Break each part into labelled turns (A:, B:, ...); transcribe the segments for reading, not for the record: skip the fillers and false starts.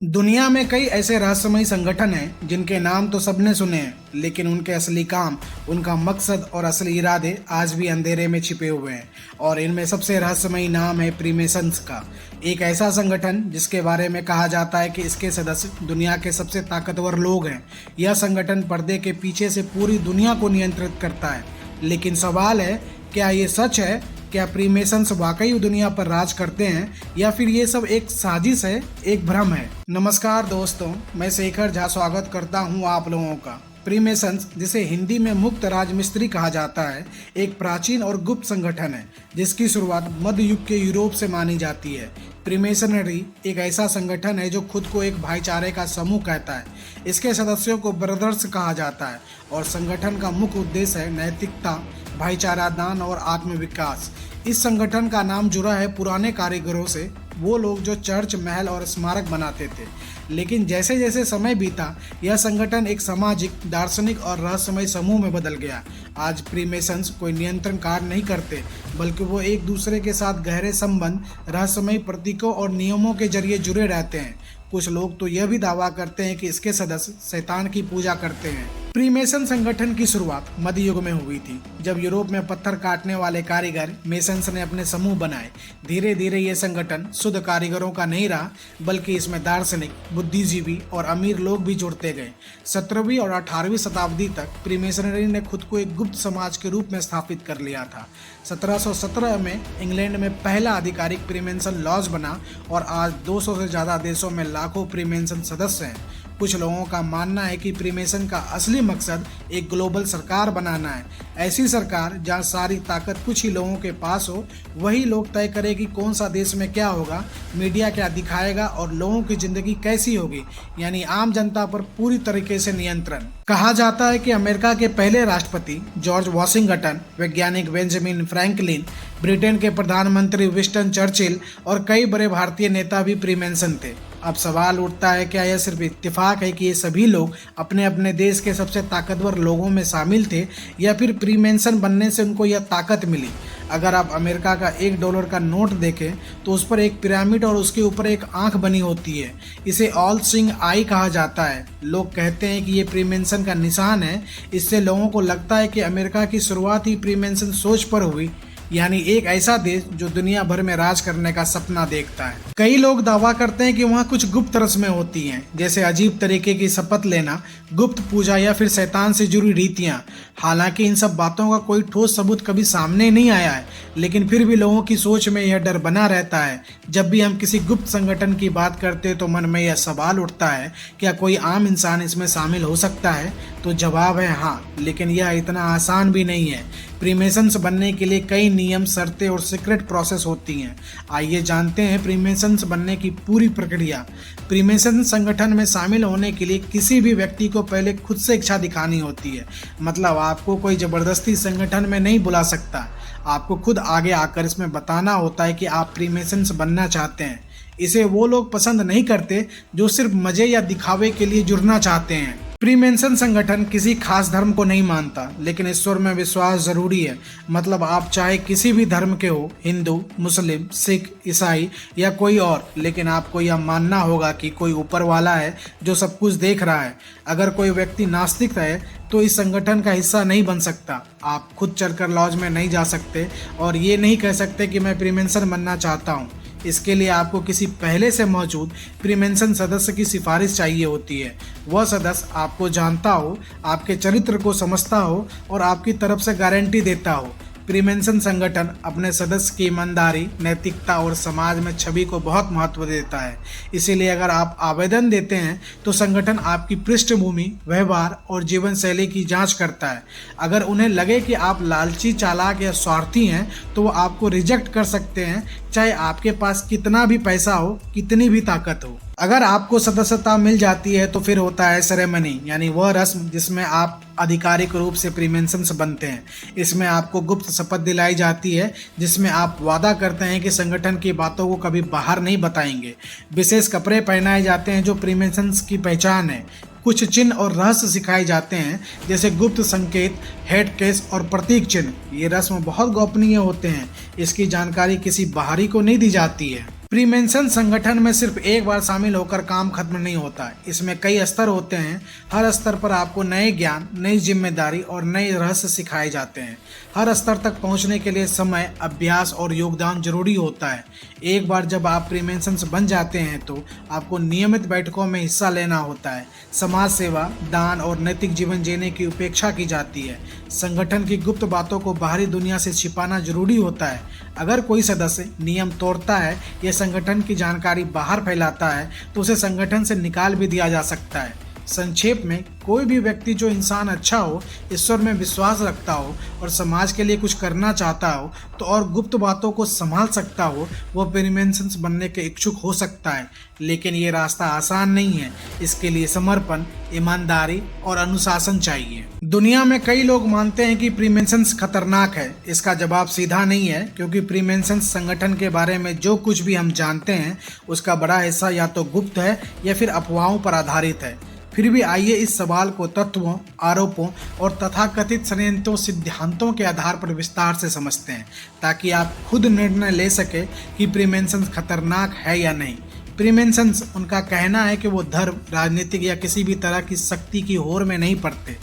A: दुनिया में कई ऐसे रहस्यमयी संगठन हैं जिनके नाम तो सबने सुने हैं, लेकिन उनके असली काम, उनका मकसद और असली इरादे आज भी अंधेरे में छिपे हुए हैं। और इनमें सबसे रहस्यमयी नाम है फ्रीमेसन्स का। एक ऐसा संगठन जिसके बारे में कहा जाता है कि इसके सदस्य दुनिया के सबसे ताकतवर लोग हैं। यह संगठन पर्दे के पीछे से पूरी दुनिया को नियंत्रित करता है। लेकिन सवाल है, क्या ये सच है? क्या फ्रीमेसन्स वाकई दुनिया पर राज करते हैं या फिर ये सब एक साजिश है, एक भ्रम है? नमस्कार दोस्तों, मैं शेखर झा स्वागत करता हूँ आप लोगों का। फ्रीमेसन्स, जिसे हिंदी में मुक्त राजमिस्त्री कहा जाता है, एक प्राचीन और गुप्त संगठन है जिसकी शुरुआत मध्य युग के यूरोप से मानी जाती है। फ्रीमेसनरी एक ऐसा संगठन है जो खुद को एक भाईचारे का समूह कहता है। इसके सदस्यों को ब्रदर्स कहा जाता है और संगठन का मुख्य उद्देश्य है नैतिकता, भाईचारा दान और आत्मविकास। इस संगठन का नाम जुड़ा है पुराने कारीगरों से, वो लोग जो चर्च, महल और स्मारक बनाते थे। लेकिन जैसे जैसे समय बीता, यह संगठन एक सामाजिक, दार्शनिक और रहस्यमय समूह में बदल गया। आज फ्रीमेसन्स कोई नियंत्रण कार्य नहीं करते, बल्कि वो एक दूसरे के साथ गहरे संबंध, रहस्यमय प्रतीकों और नियमों के जरिए जुड़े रहते हैं। कुछ लोग तो यह भी दावा करते हैं कि इसके सदस्य शैतान की पूजा करते हैं। फ्रीमेसन संगठन की शुरुआत मध्य युग में हुई थी, जब यूरोप में पत्थर काटने वाले कारीगर मेसन्स ने अपने समूह बनाए। धीरे धीरे ये संगठन शुद्ध कारीगरों का नहीं रहा, बल्कि इसमें दार्शनिक, बुद्धिजीवी और अमीर लोग भी जुड़ते गए। 17वीं और 18वीं शताब्दी तक फ्रीमेसनरी ने खुद को एक गुप्त समाज के रूप में स्थापित कर लिया था। 1717 में इंग्लैंड में पहला आधिकारिक फ्रीमेसन लॉज बना और आज 200 से ज़्यादा देशों में लाखों फ्रीमेसन सदस्य हैं। कुछ लोगों का मानना है कि फ्रीमेसन का असली मकसद एक ग्लोबल सरकार बनाना है। ऐसी सरकार जहां सारी ताकत कुछ ही लोगों के पास हो, वही लोग तय करें कि कौन सा देश में क्या होगा, मीडिया क्या दिखाएगा और लोगों की जिंदगी कैसी होगी, यानी आम जनता पर पूरी तरीके से नियंत्रण। कहा जाता है कि अमेरिका के पहले राष्ट्रपति जॉर्ज वॉशिंगटन, वैज्ञानिक बेंजामिन फ्रैंकलिन, ब्रिटेन के प्रधानमंत्री विंस्टन चर्चिल और कई बड़े भारतीय नेता भी फ्रीमेसन थे। अब सवाल उठता है, क्या यह सिर्फ इत्तेफाक है कि ये सभी लोग अपने अपने देश के सबसे ताकतवर लोगों में शामिल थे, या फिर फ्रीमेसन बनने से उनको यह ताकत मिली? अगर आप अमेरिका का $1 का नोट देखें तो उस पर एक पिरामिड और उसके ऊपर एक आंख बनी होती है। इसे ऑल सीइंग आई कहा जाता है। लोग कहते हैं कि ये फ्रीमेसन का निशान है। इससे लोगों को लगता है कि अमेरिका की शुरुआत ही फ्रीमेसन सोच पर हुई, यानी एक ऐसा देश जो दुनिया भर में राज करने का सपना देखता है। कई लोग दावा करते हैं कि वहाँ कुछ गुप्त रस्में होती हैं, जैसे अजीब तरीके की शपथ लेना, गुप्त पूजा या फिर शैतान से जुड़ी रीतियाँ। हालांकि इन सब बातों का कोई ठोस सबूत कभी सामने नहीं आया है, लेकिन फिर भी लोगों की सोच में यह डर बना रहता है। जब भी हम किसी गुप्त संगठन की बात करते हैं तो मन में यह सवाल उठता है, क्या कोई आम इंसान इसमें शामिल हो सकता है? तो जवाब है हाँ, लेकिन यह इतना आसान भी नहीं है। फ्रीमेसन्स बनने के लिए कई नियम, शर्तें और सीक्रेट प्रोसेस होती हैं। आइए जानते हैं फ्रीमेसन्स बनने की पूरी प्रक्रिया। फ्रीमेसन संगठन में शामिल होने के लिए किसी भी व्यक्ति को पहले खुद से इच्छा दिखानी होती है। मतलब आपको कोई जबरदस्ती संगठन में नहीं बुला सकता। आपको खुद आगे आकर इसमें बताना होता है कि आप फ्रीमेसन्स बनना चाहते हैं। इसे वो लोग पसंद नहीं करते जो सिर्फ मजे या दिखावे के लिए जुड़ना चाहते हैं। फ्रीमेसन संगठन किसी खास धर्म को नहीं मानता, लेकिन ईश्वर में विश्वास जरूरी है। मतलब आप चाहे किसी भी धर्म के हो, हिंदू, मुस्लिम, सिख, ईसाई या कोई और, लेकिन आपको यह मानना होगा कि कोई ऊपर वाला है जो सब कुछ देख रहा है। अगर कोई व्यक्ति नास्तिक है तो इस संगठन का हिस्सा नहीं बन सकता। आप खुद चलकर लॉज में नहीं जा सकते और ये नहीं कह सकते कि मैं फ्रीमेसन बनना चाहता हूँ। इसके लिए आपको किसी पहले से मौजूद फ्रीमेसन सदस्य की सिफारिश चाहिए होती है। वह सदस्य आपको जानता हो, आपके चरित्र को समझता हो और आपकी तरफ से गारंटी देता हो। फ्रीमेसन संगठन अपने सदस्य की ईमानदारी, नैतिकता और समाज में छवि को बहुत महत्व देता है। इसीलिए अगर आप आवेदन देते हैं तो संगठन आपकी पृष्ठभूमि, व्यवहार और जीवन शैली की जांच करता है। अगर उन्हें लगे कि आप लालची, चालाक या स्वार्थी हैं तो वो आपको रिजेक्ट कर सकते हैं, चाहे आपके पास कितना भी पैसा हो, कितनी भी ताकत हो। अगर आपको सदस्यता मिल जाती है तो फिर होता है सेरेमनी, यानी वह रस्म जिसमें आप आधिकारिक रूप से फ्रीमेसन्स बनते हैं। इसमें आपको गुप्त शपथ दिलाई जाती है, जिसमें आप वादा करते हैं कि संगठन की बातों को कभी बाहर नहीं बताएंगे। विशेष कपड़े पहनाए जाते हैं जो फ्रीमेसन्स की पहचान है। कुछ चिन्ह और रहस्य सिखाए जाते हैं, जैसे गुप्त संकेत, हेड केस और प्रतीक चिन्ह। ये रस्म बहुत गोपनीय होते हैं। इसकी जानकारी किसी बाहरी को नहीं दी जाती है। फ्रीमेसन संगठन में सिर्फ एक बार शामिल होकर काम खत्म नहीं होता। इसमें कई स्तर होते हैं। हर स्तर पर आपको नए ज्ञान, नई जिम्मेदारी और नए रहस्य सिखाए जाते हैं। हर स्तर तक पहुंचने के लिए समय, अभ्यास और योगदान जरूरी होता है। एक बार जब आप फ्रीमेसन्स बन जाते हैं तो आपको नियमित बैठकों में हिस्सा लेना होता है। समाज सेवा, दान और नैतिक जीवन जीने की उपेक्षा की जाती है। संगठन की गुप्त बातों को बाहरी दुनिया से छिपाना जरूरी होता है। अगर कोई सदस्य नियम तोड़ता है या संगठन की जानकारी बाहर फैलाता है तो उसे संगठन से निकाल भी दिया जा सकता है। संक्षेप में, कोई भी व्यक्ति जो इंसान अच्छा हो, ईश्वर में विश्वास रखता हो और समाज के लिए कुछ करना चाहता हो तो और गुप्त बातों को संभाल सकता हो, वह फ्रीमेसन्स बनने के इच्छुक हो सकता है। लेकिन ये रास्ता आसान नहीं है। इसके लिए समर्पण, ईमानदारी और अनुशासन चाहिए। दुनिया में कई लोग मानते हैं कि फ्रीमेसन्स खतरनाक है। इसका जवाब सीधा नहीं है, क्योंकि फ्रीमेसन्स संगठन के बारे में जो कुछ भी हम जानते हैं उसका बड़ा हिस्सा या तो गुप्त है या फिर अफवाहों पर आधारित है। फिर भी आइए इस सवाल को तत्वों, आरोपों और तथाकथित षड्यंत्रों, सिद्धांतों के आधार पर विस्तार से समझते हैं, ताकि आप खुद निर्णय ले सके कि फ्रीमेसन्स खतरनाक है या नहीं। फ्रीमेसन्स, उनका कहना है कि वो धर्म, राजनीतिक या किसी भी तरह की शक्ति की होड़ में नहीं पड़ते।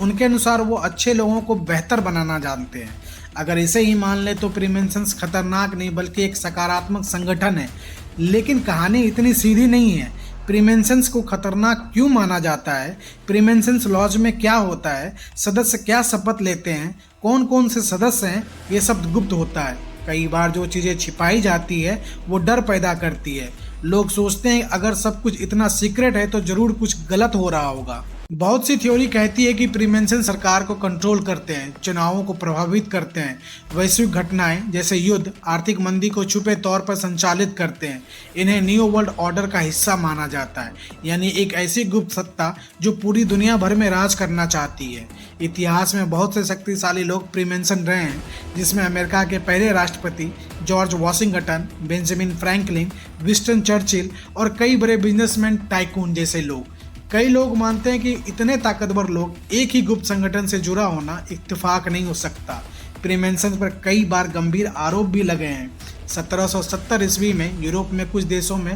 A: उनके अनुसार वो अच्छे लोगों को बेहतर बनाना जानते हैं। अगर इसे ही मान ले तो फ्रीमेसन्स खतरनाक नहीं बल्कि एक सकारात्मक संगठन है। लेकिन कहानी इतनी सीधी नहीं है। फ्रीमेसन्स को खतरनाक क्यों माना जाता है? फ्रीमेसन्स लॉज में क्या होता है? सदस्य क्या शपथ लेते हैं? कौन कौन से सदस्य हैं? ये सब गुप्त होता है। कई बार जो चीज़ें छिपाई जाती है वो डर पैदा करती है। लोग सोचते हैं अगर सब कुछ इतना सीक्रेट है तो जरूर कुछ गलत हो रहा होगा। बहुत सी थ्योरी कहती है कि फ्रीमेसन सरकार को कंट्रोल करते हैं, चुनावों को प्रभावित करते हैं, वैश्विक घटनाएं जैसे युद्ध, आर्थिक मंदी को छुपे तौर पर संचालित करते हैं। इन्हें न्यू वर्ल्ड ऑर्डर का हिस्सा माना जाता है, यानी एक ऐसी गुप्त सत्ता जो पूरी दुनिया भर में राज करना चाहती है। इतिहास में बहुत से शक्तिशाली लोग फ्रीमेसन रहे हैं, जिसमें अमेरिका के पहले राष्ट्रपति George Washington, Benjamin Franklin, Winston Churchill और कई बड़े बिजनेसमैन, टाइकून जैसे लोग। कई लोग मानते हैं कि इतने ताकतवर लोग एक ही गुप्त संगठन से जुड़ा होना इत्तेफाक नहीं हो सकता। फ्रीमेसन पर कई बार गंभीर आरोप भी लगे हैं। 1770 ईस्वी में यूरोप में कुछ देशों में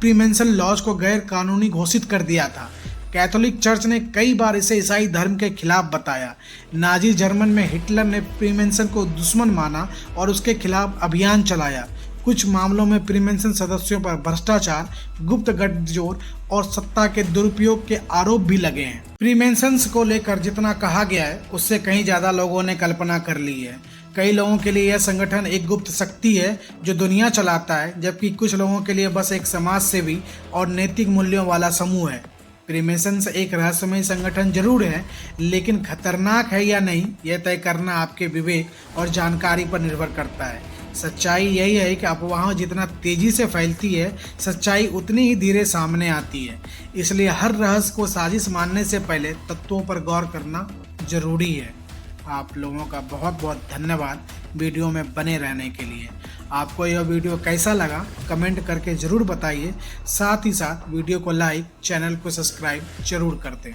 A: फ्रीमेसन लॉज को गैर कानूनी घोषित कर दिया था। कैथोलिक चर्च ने कई बार इसे ईसाई धर्म के खिलाफ बताया। नाजी जर्मन में हिटलर ने फ्रीमेसन को दुश्मन माना और उसके खिलाफ अभियान चलाया। कुछ मामलों में फ्रीमेसन सदस्यों पर भ्रष्टाचार, गुप्त गठजोड़ और सत्ता के दुरुपयोग के आरोप भी लगे हैं। फ्रीमेसन्स को लेकर जितना कहा गया है उससे कहीं ज्यादा लोगों ने कल्पना कर ली है। कई लोगों के लिए यह संगठन एक गुप्त शक्ति है जो दुनिया चलाता है, जबकि कुछ लोगों के लिए बस एक समाज सेवी और नैतिक मूल्यों वाला समूह है। फ्रीमेसन्स एक रहस्यमय संगठन जरूर है, लेकिन खतरनाक है या नहीं यह तय करना आपके विवेक और जानकारी पर निर्भर करता है। सच्चाई यही है कि अफवाहें जितना तेजी से फैलती है, सच्चाई उतनी ही धीरे सामने आती है। इसलिए हर रहस्य को साजिश मानने से पहले तत्वों पर गौर करना जरूरी है। आप लोगों का बहुत बहुत धन्यवाद वीडियो में बने रहने के लिए। आपको यह वीडियो कैसा लगा कमेंट करके ज़रूर बताइए। साथ ही साथ वीडियो को लाइक, चैनल को सब्सक्राइब जरूर कर दें।